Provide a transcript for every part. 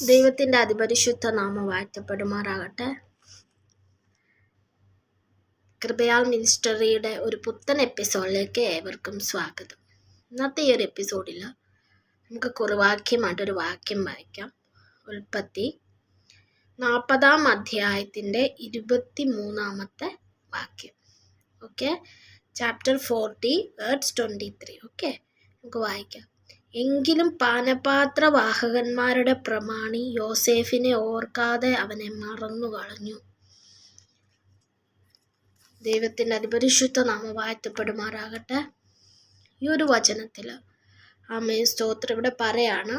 ദൈവത്തിൻ്റെ അതിപരിശുദ്ധ നാമം വാഴ്ത്തപ്പെടുമാറാകട്ടെ. കൃപയാൽ മിനിസ്റ്ററിയുടെ ഒരു പുത്തൻ എപ്പിസോഡിലേക്ക് ഏവർക്കും സ്വാഗതം. ഇന്നത്തെ ഈ ഒരു എപ്പിസോഡിൽ നമുക്ക് കുറുവാക്യമായിട്ടൊരു വാക്യം വായിക്കാം. ഉൽപ്പത്തി 40-ാം അധ്യായത്തിൻ്റെ 23-ാമത്തെ വാക്യം. Okay, chapter 40 words 23. ഓക്കെ, നമുക്ക് വായിക്കാം. എങ്കിലും പാനപാത്രവാഹകന്മാരുടെ പ്രമാണി യോസേഫിനെ ഓർക്കാതെ അവനെ മറന്നു കളഞ്ഞു. ദൈവത്തിൻ്റെ അതിപരിശുദ്ധ നാമം വാഴ്ത്തപ്പെടുമാറാകട്ടെ. ഈ ഒരു വചനത്തിൽ ആമേൻ സ്തോത്രം ഇവിടെ പറയാണ്,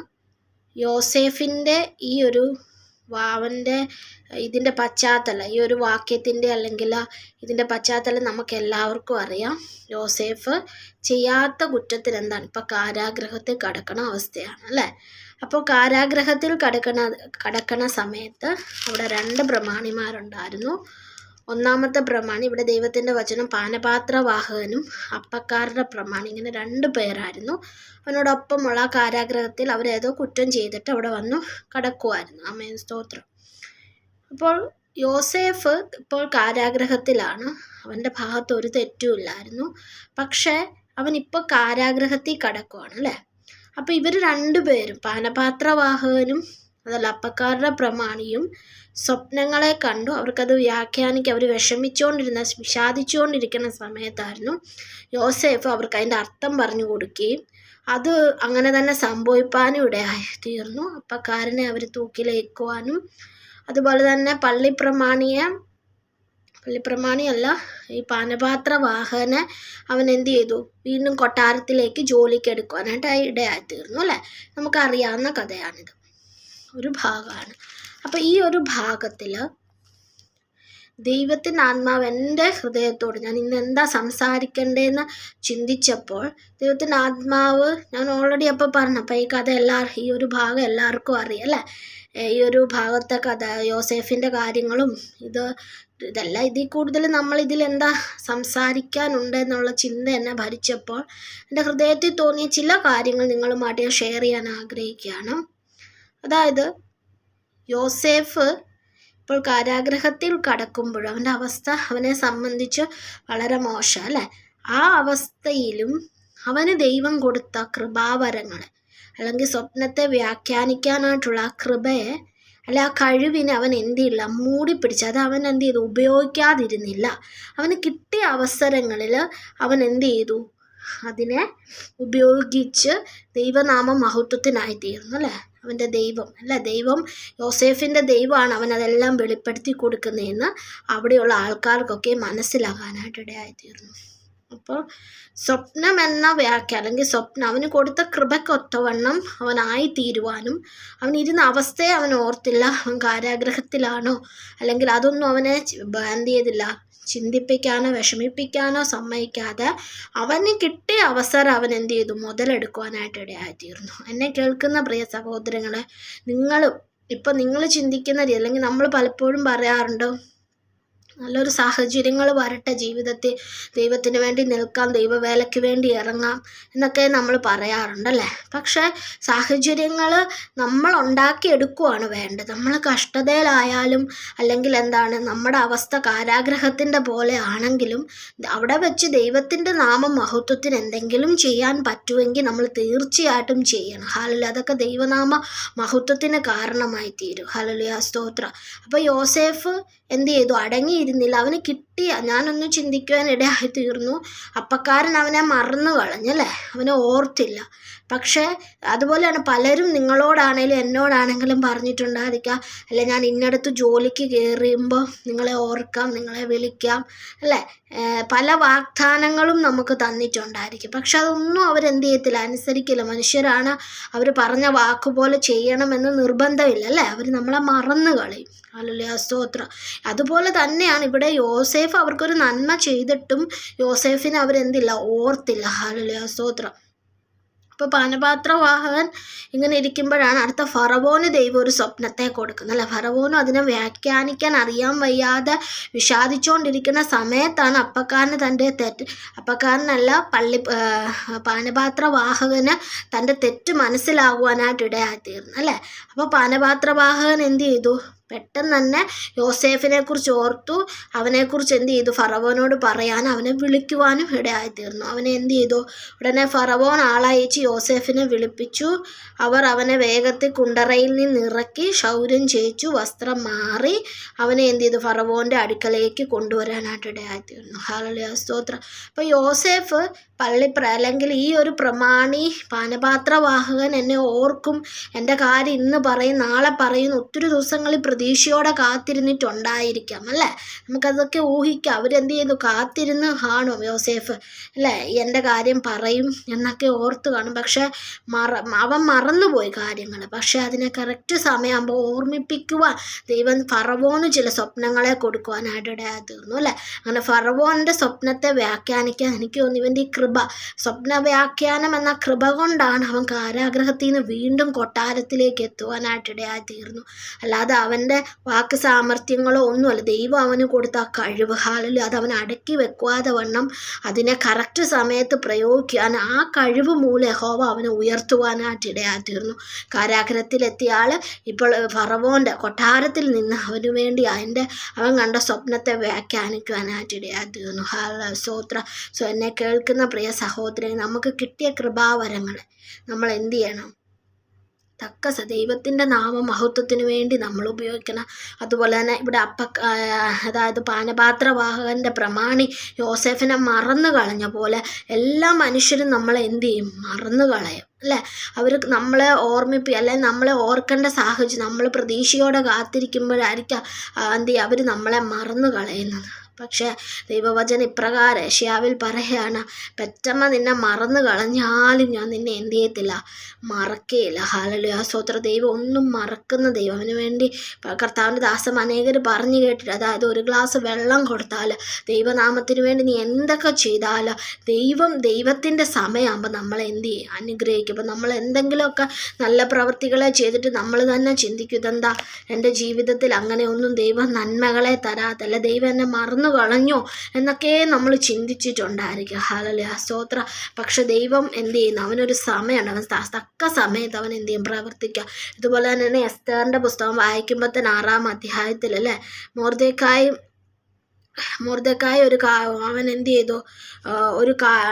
യോസേഫിൻ്റെ ഈ ഒരു അവൻ്റെ ഇതിൻ്റെ പശ്ചാത്തലം, ഈ ഒരു വാക്യത്തിൻ്റെ അല്ലെങ്കിൽ ഇതിൻ്റെ പശ്ചാത്തലം നമുക്ക് എല്ലാവർക്കും അറിയാം. യോസേഫ് ചെയ്യാത്ത കുറ്റത്തിന് എന്താണ് ഇപ്പം കാരാഗ്രഹത്തിൽ കിടക്കണ അവസ്ഥയാണ് അല്ലേ. അപ്പോൾ കാരാഗ്രഹത്തിൽ കിടക്കണ സമയത്ത് അവിടെ 2 പ്രമാണിമാരുണ്ടായിരുന്നു. ഒന്നാമത്തെ പ്രമാണി, ഇവിടെ ദൈവത്തിൻ്റെ വചനം പാനപാത്രവാഹകനും അപ്പക്കാരുടെ പ്രമാണി, ഇങ്ങനെ 2 പേരായിരുന്നു. അവനോടൊപ്പമുള്ള കാരാഗ്രഹത്തിൽ അവരേതോ കുറ്റം ചെയ്തിട്ട് അവിടെ വന്നു കിടക്കുമായിരുന്നു. ആമേൻ സ്തോത്രം. അപ്പോൾ യോസേഫ് ഇപ്പോൾ കാരാഗ്രഹത്തിലാണ്. അവൻ്റെ ഭാഗത്ത് ഒരു തെറ്റുമില്ലായിരുന്നു. പക്ഷേ അവനിപ്പോൾ കാരാഗ്രഹത്തിൽ കിടക്കുവാണ് അല്ലേ. അപ്പോൾ ഇവർ 2 പേരും, പാനപാത്രവാഹകനും അതല്ല അപ്പക്കാരുടെ പ്രമാണിയും, സ്വപ്നങ്ങളെ കണ്ടു. അവർക്കത് വ്യാഖ്യാനിക്കുക, അവർ വിഷാദിച്ചുകൊണ്ടിരിക്കുന്ന സമയത്തായിരുന്നു യോസേഫ് അവർക്ക് അതിൻ്റെ അർത്ഥം പറഞ്ഞു കൊടുക്കുകയും അത് അങ്ങനെ തന്നെ സംഭവിപ്പാനും ഇടയായി തീർന്നു. അപ്പക്കാരനെ അവർ തൂക്കിലേക്കുവാനും അതുപോലെ തന്നെ പള്ളിപ്രമാണിയല്ല, ഈ പാനപാത്രവാഹകനെ അവൻ എന്ത് ചെയ്തു, വീണ്ടും കൊട്ടാരത്തിലേക്ക് ജോലിക്ക് എടുക്കുവാനായിട്ട് ഇടയായി തീർന്നു അല്ലേ. നമുക്കറിയാവുന്ന കഥയാണിത്, ഒരു ഭാഗമാണ്. അപ്പോൾ ഈ ഒരു ഭാഗത്തിൽ ദൈവത്തിൻ്റെ ആത്മാവ് എൻ്റെ ഹൃദയത്തോട്, ഞാൻ ഇന്ന് എന്താ സംസാരിക്കേണ്ടതെന്ന് ചിന്തിച്ചപ്പോൾ ദൈവത്തിൻ്റെ ആത്മാവ്, ഞാൻ ഓൾറെഡി അപ്പോൾ പറഞ്ഞപ്പോൾ ഈ കഥ ഈ ഒരു ഭാഗം എല്ലാവർക്കും അറിയാം അല്ലേ. ഈ ഒരു ഭാഗത്തെ കഥ, യോസേഫിൻ്റെ കാര്യങ്ങളും ഇതെല്ലാം ഇതിൽ കൂടുതൽ നമ്മളിതിൽ എന്താ സംസാരിക്കാനുണ്ട് എന്നുള്ള ചിന്ത എന്നെ ഭരിച്ചപ്പോൾ എൻ്റെ ഹൃദയത്തിൽ തോന്നിയ ചില കാര്യങ്ങൾ നിങ്ങളുമായിട്ട് ഞാൻ ഷെയർ ചെയ്യാൻ ആഗ്രഹിക്കുകയാണ്. അതായത് യോസേഫ് ഇപ്പോൾ കാരാഗ്രഹത്തിൽ കടക്കുമ്പോൾ അവൻ്റെ അവസ്ഥ അവനെ സംബന്ധിച്ച് വളരെ മോശം അല്ലേ. ആ അവസ്ഥയിലും അവന് ദൈവം കൊടുത്ത കൃപാവരങ്ങൾ അല്ലെങ്കിൽ സ്വപ്നത്തെ വ്യാഖ്യാനിക്കാനായിട്ടുള്ള ആ കൃപയെ അല്ലെ ആ കഴിവിനെ അവൻ എന്ത് ചെയ്യില്ല, മൂടിപ്പിടിച്ച് അത് അവൻ എന്ത് ചെയ്തു, ഉപയോഗിക്കാതിരുന്നില്ല. അവന് കിട്ടിയ അവസരങ്ങളിൽ അവൻ എന്ത് ചെയ്തു, അതിനെ ഉപയോഗിച്ച് ദൈവനാമ മഹത്വത്തിനായി തീർന്നു അല്ലേ. അവൻ്റെ ദൈവം യോസേഫിൻ്റെ ദൈവമാണ് അവനതെല്ലാം വെളിപ്പെടുത്തി കൊടുക്കുന്നതെന്ന് അവിടെയുള്ള ആൾക്കാർക്കൊക്കെ മനസ്സിലാകാനായിട്ട് ഇടയായിത്തീർന്നു. അപ്പോൾ സ്വപ്നം എന്ന അല്ലെങ്കിൽ അവന് കൊടുത്ത കൃപയ്ക്കൊത്തവണ്ണം അവനായി തീരുവാനും അവനിരുന്ന അവസ്ഥയെ അവൻ ഓർത്തില്ല. അവൻ കാരാഗ്രഹത്തിലാണോ അല്ലെങ്കിൽ അതൊന്നും അവനെ എന്ത് ചെയ്തില്ല, ചിന്തിപ്പിക്കാനോ വിഷമിപ്പിക്കാനോ സമ്മതിക്കാതെ അവന് കിട്ടിയ അവസരം അവൻ എന്ത് ചെയ്തു, മുതലെടുക്കുവാനായിട്ട് ഇടയായിത്തീർന്നു. എന്നെ കേൾക്കുന്ന പ്രിയ സഹോദരങ്ങളെ, നിങ്ങൾ ചിന്തിക്കുന്ന രീതി, അല്ലെങ്കിൽ നമ്മൾ പലപ്പോഴും പറയാറുണ്ട്, നല്ലൊരു സാഹചര്യങ്ങൾ വരട്ടെ ജീവിതത്തിൽ, ദൈവത്തിന് വേണ്ടി നിൽക്കാം, ദൈവവേലയ്ക്ക് വേണ്ടി ഇറങ്ങാം എന്നൊക്കെ നമ്മൾ പറയാറുണ്ടല്ലേ. പക്ഷേ സാഹചര്യങ്ങൾ നമ്മൾ ഉണ്ടാക്കിയെടുക്കുകയാണ് വേണ്ടത്. നമ്മൾ കഷ്ടതയിലായാലും അല്ലെങ്കിൽ നമ്മുടെ അവസ്ഥ കാരാഗ്രഹത്തിൻ്റെ പോലെ ആണെങ്കിലും അവിടെ വെച്ച് ദൈവത്തിൻ്റെ നാമം മഹത്വത്തിന് എന്തെങ്കിലും ചെയ്യാൻ പറ്റുമെങ്കിൽ നമ്മൾ തീർച്ചയായിട്ടും ചെയ്യണം. ഹല്ലേലൂയ, അതൊക്കെ ദൈവനാമ മഹത്വത്തിന് കാരണമായി തീരും. ഹല്ലേലൂയ സ്തോത്രം. അപ്പോൾ യോസേഫ് എന്ത് ചെയ്തു, അടങ്ങിയിരുന്നില്ല. അവന് കിട്ടിയ, ഞാനൊന്ന് ചിന്തിക്കുവാൻ ഇടയായി തീർന്നു, അപ്പക്കാരൻ അവനെ മറന്നു കളഞ്ഞല്ലേ, അവനെ ഓർത്തില്ല. പക്ഷേ അതുപോലെയാണ് പലരും നിങ്ങളോടാണേലും എന്നോടാണെങ്കിലും പറഞ്ഞിട്ടുണ്ടായിരിക്കാം, അല്ലെ ഞാൻ ഇന്നടത്ത് ജോലിക്ക് കയറിയുമ്പോൾ നിങ്ങളെ ഓർക്കാം, നിങ്ങളെ വിളിക്കാം അല്ലേ. പല വാഗ്ദാനങ്ങളും നമുക്ക് തന്നിട്ടുണ്ടായിരിക്കും. പക്ഷെ അതൊന്നും അവരെന്ത് ചെയ്യത്തില്ല, അനുസരിക്കില്ല. മനുഷ്യരാണ്, അവർ പറഞ്ഞ വാക്കുപോലെ ചെയ്യണമെന്ന് നിർബന്ധമില്ല അല്ലേ. അവർ നമ്മളെ മറന്നു കളയും. ഹല്ലേലൂയ സ്തോത്രം. അതുപോലെ തന്നെയാണ് ഇവിടെ യോസേഫ് അവർക്കൊരു നന്മ ചെയ്തിട്ടും യോസേഫിനെ അവരെന്തില്ല, ഓർത്തില്ല. ഹല്ലേലൂയ സ്തോത്രം. അപ്പോൾ പാനപാത്രവാഹകൻ ഇങ്ങനെ ഇരിക്കുമ്പോഴാണ് അടുത്ത ഫറവോന് ദൈവം ഒരു സ്വപ്നത്തെ കൊടുക്കുന്നത് അല്ലേ. ഫറവോനും അതിനെ വ്യാഖ്യാനിക്കാൻ അറിയാൻ വയ്യാതെ വിഷാദിച്ചുകൊണ്ടിരിക്കുന്ന സമയത്താണ് അപ്പക്കാരനല്ല പാനപാത്രവാഹകന് തൻ്റെ തെറ്റ് മനസ്സിലാകുവാനായിട്ട് ഇടയായിത്തീർന്നു അല്ലേ. അപ്പോൾ പാനപാത്രവാഹകൻ എന്ത് ചെയ്തു? പെട്ടെന്ന് തന്നെ യോസേഫിനെ കുറിച്ച് ഓർത്തു. അവനെക്കുറിച്ച് എന്ത് ചെയ്തു? ഫറവോനോട് പറയാനും അവനെ വിളിക്കുവാനും ഇടയായിത്തീർന്നു. അവനെ എന്ത് ചെയ്തു? ഉടനെ ഫറവോൻ ആളയച്ച് യോസേഫിനെ വിളിപ്പിച്ചു. അവർ അവനെ വേഗത്തിൽ കുണ്ടറയിൽ നിന്ന് ഇറക്കി ക്ഷൗരം ചെയ്യിച്ചു. വസ്ത്രം മാറി അവനെ എന്ത് ചെയ്തു? ഫറവോൻ്റെ അടുക്കലേക്ക് കൊണ്ടുവരാനായിട്ട് ഇടയായിത്തീർന്നു. ഹല്ലേലൂയ, സ്തോത്രം. അപ്പോൾ യോസേഫ് അല്ലെങ്കിൽ ഈ ഒരു പ്രമാണി പാനപാത്രവാഹകൻ എന്നെ ഓർക്കും, എൻ്റെ കാര്യം ഇന്ന് പറയും നാളെ പറയും, ഒത്തിരി ദിവസങ്ങളിൽ പ്രതീക്ഷയോടെ കാത്തിരുന്നിട്ടുണ്ടായിരിക്കാം അല്ലേ. നമുക്കതൊക്കെ ഊഹിക്കാം. അവരെന്ത് ചെയ്യുന്നു? കാത്തിരുന്ന് കാണും യോസേഫ് അല്ലേ, എൻ്റെ കാര്യം പറയും എന്നൊക്കെ ഓർത്ത് കാണും. പക്ഷെ അവൻ മറന്നുപോയി കാര്യങ്ങൾ. പക്ഷെ അതിനെ കറക്റ്റ് സമയമാകുമ്പോൾ ഓർമ്മിപ്പിക്കുവാൻ ദൈവം ഫറവോന് ചില സ്വപ്നങ്ങളെ കൊടുക്കുവാനായിട്ട് ഇടയായി തീർന്നു അല്ലേ. അങ്ങനെ ഫറവോൻ്റെ സ്വപ്നത്തെ വ്യാഖ്യാനിക്കാൻ എനിക്ക് തോന്നുന്നു ഇവൻ്റെ ഈ സ്വപ്ന വ്യാഖ്യാനം എന്ന കൃപ കൊണ്ടാണ് അവൻ കാരാഗ്രഹത്തിൽ നിന്ന് വീണ്ടും കൊട്ടാരത്തിലേക്ക് എത്തുവാനായിട്ട് ഇടയായി തീർന്നു. അല്ലാതെ അവൻ്റെ വാക്ക് സാമർഥ്യങ്ങളോ ഒന്നുമല്ല. ദൈവം അവന് കൊടുത്ത ആ കഴിവ്, ഹല്ലേലൂയ, അത് അവൻ അടക്കി വെക്കാതെ വണ്ണം അതിനെ കറക്റ്റ് സമയത്ത് പ്രയോഗിക്കാൻ ആ കഴിവ് മൂലം യഹോവ അവനെ ഉയർത്തുവാനായിട്ട് ഇടയായി തീർന്നു. കാരാഗ്രഹത്തിലെത്തിയ ആൾ ഇപ്പോൾ ഫറവോൻ്റെ കൊട്ടാരത്തിൽ നിന്ന് അവന് വേണ്ടി അവൻ കണ്ട സ്വപ്നത്തെ വ്യാഖ്യാനിക്കുവാനായിട്ട് ഇടയായി തീർന്നു. സ്തോത്രം. എന്നെ കേൾക്കുന്ന പ്രിയ സഹോദരൻ, നമുക്ക് കിട്ടിയ കൃപാവരങ്ങളെ നമ്മൾ എന്ത് ചെയ്യണം? ദൈവത്തിൻ്റെ നാമമഹത്വത്തിന് വേണ്ടി നമ്മൾ ഉപയോഗിക്കണം. അതുപോലെ തന്നെ ഇവിടെ അതായത് പാനപാത്രവാഹകൻ്റെ പ്രമാണി യോസേഫിനെ മറന്നു കളഞ്ഞ പോലെ എല്ലാ മനുഷ്യരും നമ്മളെ എന്ത് ചെയ്യും? മറന്നു കളയും അല്ലേ. അവർ നമ്മളെ അല്ലെങ്കിൽ നമ്മളെ ഓർക്കേണ്ട സാഹചര്യം നമ്മൾ പ്രതീക്ഷയോടെ കാത്തിരിക്കുമ്പോഴായിരിക്കാം എന്ത് ചെയ്യുക? അവർ നമ്മളെ മറന്നു കളയുന്നത്. പക്ഷേ ദൈവവചനം ഇപ്രകാരം യെശയ്യാവിൽ പറയുകയാണ്, പെറ്റമ്മ നിന്നെ മറന്നു കളഞ്ഞാലും ഞാൻ നിന്നെ എന്ത് ചെയ്യത്തില്ല? മറക്കുകയില്ല. ഹല്ലേലൂയ, സ്തോത്രം. ദൈവം ഒന്നും മറക്കുന്ന ദൈവം. അവന് വേണ്ടി കർത്താവിൻ്റെ ദാസം അനേകർ പറഞ്ഞു കേട്ടിട്ട്, അതായത് ഒരു ഗ്ലാസ് വെള്ളം കൊടുത്താൽ ദൈവനാമത്തിന് വേണ്ടി നീ എന്തൊക്കെ ചെയ്താൽ ദൈവത്തിൻ്റെ സമയമാകുമ്പോൾ നമ്മളെ എന്ത് ചെയ്യും? അനുഗ്രഹിക്കും. അപ്പോൾ നമ്മൾ എന്തെങ്കിലുമൊക്കെ നല്ല പ്രവൃത്തികളെ ചെയ്തിട്ട് നമ്മൾ തന്നെ ചിന്തിക്കും, ഇതെന്താ എൻ്റെ ജീവിതത്തിൽ അങ്ങനെയൊന്നും ദൈവം നന്മകളെ തരാത്തല്ല, ദൈവം എന്നെ മറന്നു കളഞ്ഞോ എന്നൊക്കെ നമ്മൾ ചിന്തിച്ചിട്ടുണ്ടായിരിക്കും. ഹല്ലേലൂയ, സ്തോത്രം. പക്ഷെ ദൈവം എന്ത് ചെയ്യുന്നു? അവനൊരു സമയമുണ്ട്. അവൻ തക്ക സമയത്ത് അവൻ എന്ത് ചെയ്യും? പ്രവർത്തിക്കുക. ഇതുപോലെ തന്നെ എസ്തേറിൻ്റെ പുസ്തകം വായിക്കുമ്പോൾ തന്നെ 6-ാം അധ്യായത്തിൽ അല്ലേ, മൊർദെഖായി അവൻ എന്ത് ചെയ്തു?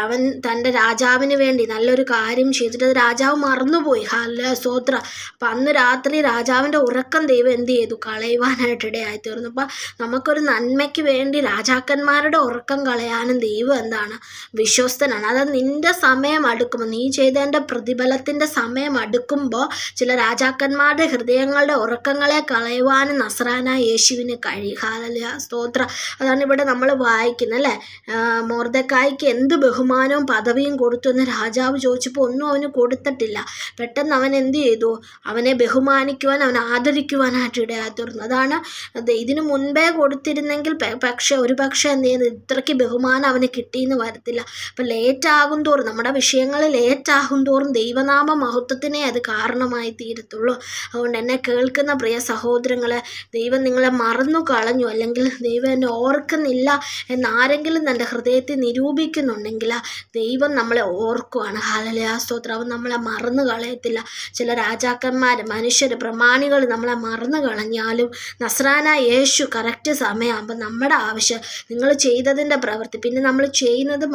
അവൻ തൻ്റെ രാജാവിന് വേണ്ടി നല്ലൊരു കാര്യം ചെയ്തിട്ട് അത് രാജാവ് മറന്നുപോയി. ഹല്ലേലൂയ, സ്തോത്രം. അപ്പം അന്ന് രാത്രി രാജാവിൻ്റെ ഉറക്കം ദൈവം എന്ത് ചെയ്തു? കളയുവാനായിട്ട് ഇടയായി തീർന്നു. അപ്പം നമുക്കൊരു നന്മയ്ക്ക് വേണ്ടി രാജാക്കന്മാരുടെ ഉറക്കം കളയാനും ദൈവം എന്താണ്? വിശ്വസ്തനാണ്. അത് നിൻ്റെ സമയം അടുക്കുമ്പോൾ, നീ ചെയ്തതിൻ്റെ പ്രതിഫലത്തിൻ്റെ സമയം അടുക്കുമ്പോൾ ചില രാജാക്കന്മാരുടെ ഹൃദയങ്ങളുടെ ഉറക്കങ്ങളെ കളയുവാനും നസ്രായനായ യേശുവിന് കഴിയും. ഹല്ലേലൂയ, സ്തോത്രം. അതാണ് ഇവിടെ നമ്മൾ വായിക്കുന്നത് അല്ലേ. മൊർദെഖായിക്ക് എന്ത് ബഹുമാനവും പദവിയും കൊടുത്തു എന്ന് രാജാവ് ചോദിച്ചപ്പോൾ ഒന്നും അവന് കൊടുത്തിട്ടില്ല. പെട്ടെന്ന് അവൻ എന്ത് ചെയ്തു? അവനെ ബഹുമാനിക്കുവാൻ, അവനെ ആദരിക്കുവാനായിട്ട് ഇടയായി തീർന്നു. അതാണ് ഇതിനു മുൻപേ കൊടുത്തിരുന്നെങ്കിൽ ഒരു പക്ഷേ എന്ത് ചെയ്യുന്നത്? ഇത്രയ്ക്ക് ബഹുമാനം അവന് കിട്ടിയെന്ന് വരത്തില്ല. അപ്പം ലേറ്റാകും തോറും, നമ്മുടെ വിഷയങ്ങൾ ലേറ്റാകും തോറും ദൈവനാമ മഹത്വത്തിനെ അത് കാരണമായി തീരത്തുള്ളൂ. അതുകൊണ്ട് എന്നെ കേൾക്കുന്ന പ്രിയ സഹോദരങ്ങളെ, ദൈവം നിങ്ങളെ മറന്നു കളഞ്ഞു അല്ലെങ്കിൽ ദൈവം എന്നെ ഓർക്കുന്നില്ല എന്നാരെങ്കിലും തൻ്റെ ഹൃദയത്തിൽ നിരൂപിക്കുന്നുണ്ടെങ്കിൽ ദൈവം നമ്മളെ ഓർക്കുവാണ്. ഹല്ലേലൂയ, സ്തോത്രം. അവൻ നമ്മളെ മറന്നു കളയത്തില്ല. ചില രാജാക്കന്മാർ, മനുഷ്യർ, പ്രമാണികൾ നമ്മളെ മറന്നു കളഞ്ഞാലും നസ്രായനായ യേശു കറക്റ്റ് സമയമാകുമ്പോൾ നമ്മുടെ ആവശ്യം, നിങ്ങൾ ചെയ്തതിൻ്റെ പ്രവൃത്തി, പിന്നെ നമ്മൾ ചെയ്യുന്നത്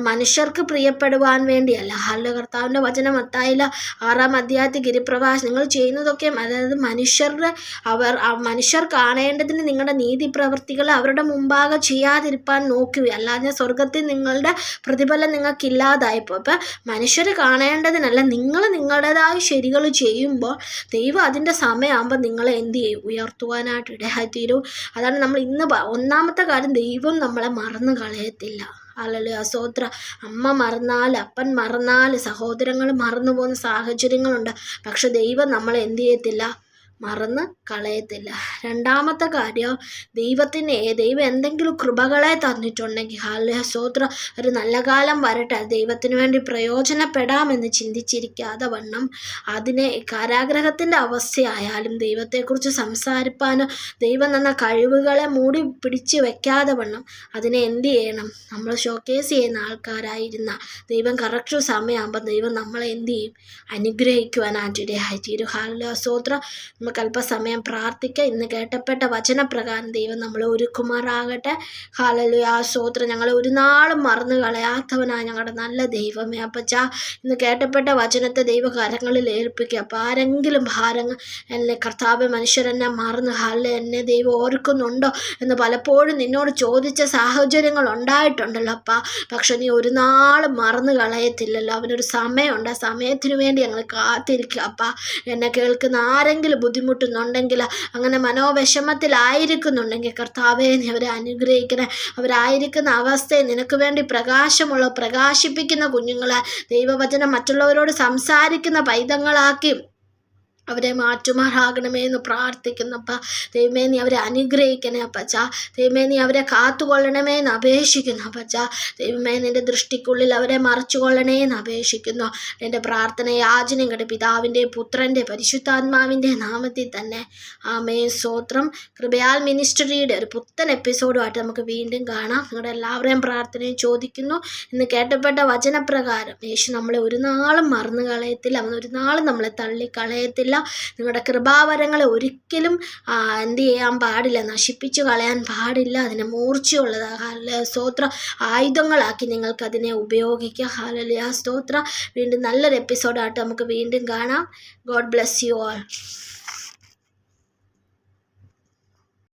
മനുഷ്യർക്ക് പ്രിയപ്പെടുവാൻ വേണ്ടിയല്ല. ഹല്ലേലൂയ, കർത്താവിൻ്റെ വചനം മത്തായിയിൽ 6-ാം അധ്യായത്തിൽ ഗിരിപ്രഭാഷണം, നിങ്ങൾ ചെയ്യുന്നതൊക്കെ അതായത് മനുഷ്യർ കാണേണ്ടതിന് നിങ്ങളുടെ നീതി പ്രവൃത്തികൾ അവരുടെ മുമ്പാകെ ചെയ്യാതിരിപ്പാൻ നോക്കുക, അല്ലാതെ സ്വർഗത്തിൽ നിങ്ങളുടെ പ്രതിഫലം നിങ്ങൾക്കില്ലാതായിപ്പോൾ. അപ്പം മനുഷ്യർ കാണേണ്ടതിനല്ല, നിങ്ങൾ നിങ്ങളുടേതായ ശരികൾ ചെയ്യുമ്പോൾ ദൈവം അതിൻ്റെ സമയമാകുമ്പോൾ നിങ്ങളെ എന്ത് ചെയ്യും? ഉയർത്തുവാനായിട്ട് ഇടയായിത്തീരും. അതാണ് നമ്മൾ ഇന്ന് ഒന്നാമത്തെ കാര്യം, ദൈവം നമ്മളെ മറന്നു കളയത്തില്ല. ഹല്ലേലൂയ, സ്തോത്രം. അമ്മ മറന്നാൽ, അപ്പൻ മറന്നാൽ, സഹോദരങ്ങൾ മറന്നു പോകുന്ന സാഹചര്യങ്ങളുണ്ട്. പക്ഷെ ദൈവം നമ്മളെ എന്ത് ചെയ്യത്തില്ല? മറന്ന് കളയത്തില്ല. രണ്ടാമത്തെ കാര്യം, ദൈവം എന്തെങ്കിലും കൃപകളെ തന്നിട്ടുണ്ടെങ്കിൽ ഹല്ലേലൂയ സ്തോത്രം, ഒരു നല്ല കാലം വരട്ടെ, ദൈവത്തിന് വേണ്ടി പ്രയോജനപ്പെടാമെന്ന് ചിന്തിച്ചിരിക്കാതെ വണ്ണം അതിനെ കാരാഗ്രഹത്തിൻ്റെ അവസ്ഥയായാലും ദൈവത്തെക്കുറിച്ച് സംസാരിപ്പാനോ ദൈവം തന്ന കഴിവുകളെ മൂടി പിടിച്ച് വെക്കാതെ വണ്ണം അതിനെ എന്ത് ചെയ്യണം? നമ്മൾ ഷോക്കേസ് ചെയ്യുന്ന ആൾക്കാരായിരുന്ന ദൈവം കറക്റ്റ് സമയമാകുമ്പോൾ ദൈവം നമ്മളെ എന്ത് ചെയ്യും? അനുഗ്രഹിക്കുവാനായിട്ടിടയായിത്തീരും. ഹല്ലേലൂയ സ്തോത്രം. നമുക്ക് അല്പസമയം പ്രാർത്ഥിക്കാം. ഇന്ന് കേട്ടപ്പെട്ട വചനപ്രകാരം ദൈവം നമ്മളെ ഒരുക്കുമാറാകട്ടെ. ഹല്ലേലൂയ സ്തോത്രം. ഞങ്ങളെ ഒരു നാളും മറന്നു കളയാത്തവനായ ഞങ്ങളുടെ നല്ല ദൈവമേ, അപ്പച്ചാ ഇന്ന് കേട്ടപ്പെട്ട വചനത്തെ ദൈവകരങ്ങളിൽ ഏൽപ്പിക്കുക. അപ്പം ആരെങ്കിലും ഭാരങ്ങൾ എന്നെ കർത്താവ് മനുഷ്യരെന്നെ മറന്ന് എന്നെ ദൈവം ഓർക്കുന്നുണ്ടോ എന്ന് പലപ്പോഴും നിന്നോട് ചോദിച്ച സാഹചര്യങ്ങൾ ഉണ്ടായിട്ടുണ്ടല്ലോ അപ്പാ. പക്ഷെ നീ ഒരു നാളും മറന്നു കളയത്തില്ലല്ലോ. അവനൊരു സമയമുണ്ട്. ആ സമയത്തിന് വേണ്ടി ഞങ്ങൾ കാത്തിരിക്കുക അപ്പാ. എന്നെ കേൾക്കുന്ന ആരെങ്കിലും ബുദ്ധിമുട്ടുന്നുണ്ടെങ്കിൽ, അങ്ങനെ മനോവിഷമത്തിലായിരിക്കുന്നുണ്ടെങ്കിൽ കർത്താവേ നീ അവരെ അനുഗ്രഹിക്കണേ. അവരായിരിക്കുന്ന അവസ്ഥയെ നിനക്ക് വേണ്ടി പ്രകാശിപ്പിക്കുന്ന കുഞ്ഞുങ്ങളെ ദൈവവചനം മറ്റുള്ളവരോട് സംസാരിക്കുന്ന പൈതങ്ങളാക്കി അവരെ മാറ്റുമാറാകണമേ എന്ന് പ്രാർത്ഥിക്കുന്നപ്പ. ദൈവമേ നീ അവരെ അനുഗ്രഹിക്കണേ അപ്പച്ചാ. ദൈവമേ നീ അവരെ കാത്തുകൊള്ളണമേ എന്ന് അപേക്ഷിക്കുന്നു അപ്പച്ചാ. ദൈവമേ നിൻ്റെ ദൃഷ്ടിക്കുള്ളിൽ അവരെ മറച്ചുകൊള്ളണേ എന്ന് അപേക്ഷിക്കുന്നു. എൻ്റെ പ്രാർത്ഥന യാചനയും കേട്ട് പിതാവിൻ്റെ പുത്രൻ്റെ പരിശുദ്ധാത്മാവിൻ്റെ നാമത്തിൽ തന്നെ ആമേൻ. സ്തോത്രം. കൃപയാൽ മിനിസ്ട്രിയുടെ ഒരു പുത്തൻ എപ്പിസോഡുമായിട്ട് നമുക്ക് വീണ്ടും കാണാം. നിങ്ങളുടെ എല്ലാവരുടെയും പ്രാർത്ഥനയും ചോദിക്കുന്നു. ഇന്ന് കേട്ടപ്പെട്ട വചനപ്രകാരം യേശു നമ്മളെ ഒരു നാളും മറന്നു കളയത്തില്ല. അവൻ ഒരു നാളും നമ്മളെ തള്ളിക്കളയത്തില്ല. നിങ്ങളുടെ കൃപാവരങ്ങളെ ഒരിക്കലും എന്ത് ചെയ്യാൻ പാടില്ല, നശിപ്പിച്ചു കളയാൻ പാടില്ല. അതിനെ മൂർച്ചയുള്ളത് ഹല്ലേലൂയ സ്തോത്രം ആയുധങ്ങളാക്കി നിങ്ങൾക്ക് അതിനെ ഉപയോഗിക്കുക. ഹല്ലേലൂയ സ്തോത്രം. വീണ്ടും നല്ലൊരു എപ്പിസോഡായിട്ട് നമുക്ക് വീണ്ടും കാണാം. God bless you all.